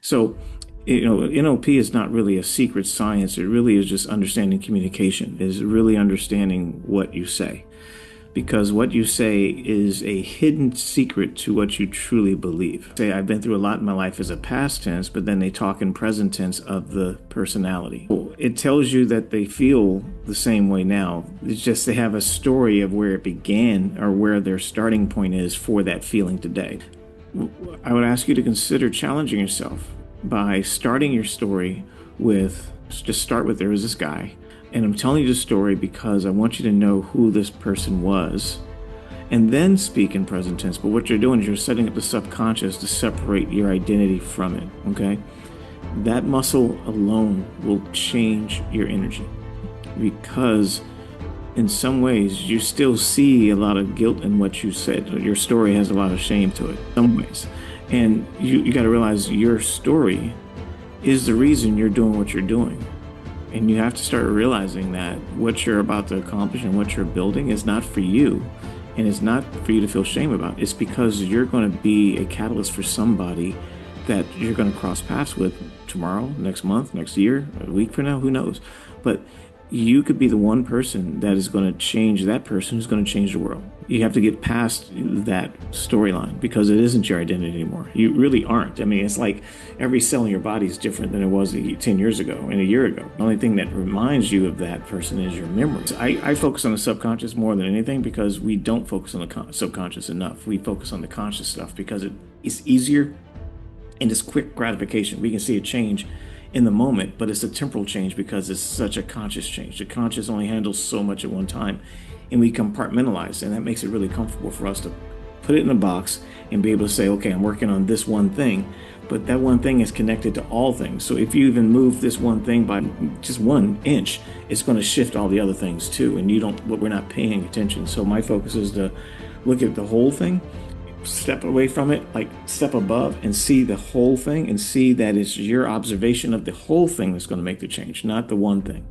So, NLP is not really a secret science. It really is just understanding communication, is really understanding what you say. Because what you say is a hidden secret to what you truly believe. Say, I've been through a lot in my life as a past tense, but then they talk in present tense of the personality. It tells you that they feel the same way now. It's just they have a story of where it began or where their starting point is for that feeling today. I would ask you to consider challenging yourself by starting your story with, just start with, there was this guy. And I'm telling you the story because I want you to know who this person was and then speak in present tense. But what you're doing is you're setting up the subconscious to separate your identity from it, okay? That muscle alone will change your energy because in some ways you still see a lot of guilt in what you said. Your story has a lot of shame to it, in some ways. And you got to realize your story is the reason you're doing what you're doing. And you have to start realizing that what you're about to accomplish and what you're building is not for you. And it's not for you to feel shame about. It's because you're going to be a catalyst for somebody that you're going to cross paths with tomorrow, next month, next year, a week from now, who knows. But you could be the one person that is going to change that person who's going to change the world. You have to get past that storyline because it isn't your identity anymore. You really aren't. I mean, it's like every cell in your body is different than it was 10 years ago and a year ago. The only thing that reminds you of that person is your memories. I focus on the subconscious more than anything because we don't focus on the subconscious enough. We focus on the conscious stuff because it's easier and it's quick gratification. We can see a change in the moment, but it's a temporal change because it's such a conscious change. The conscious only handles so much at one time, and we compartmentalize, and that makes it really comfortable for us to put it in a box and be able to say, okay, I'm working on this one thing, but that one thing is connected to all things. So if you even move this one thing by just 1 inch, it's going to shift all the other things too, and we're not paying attention. So my focus is to look at the whole thing, step away from it, like step above and see the whole thing and see that it's your observation of the whole thing that's going to make the change, not the one thing.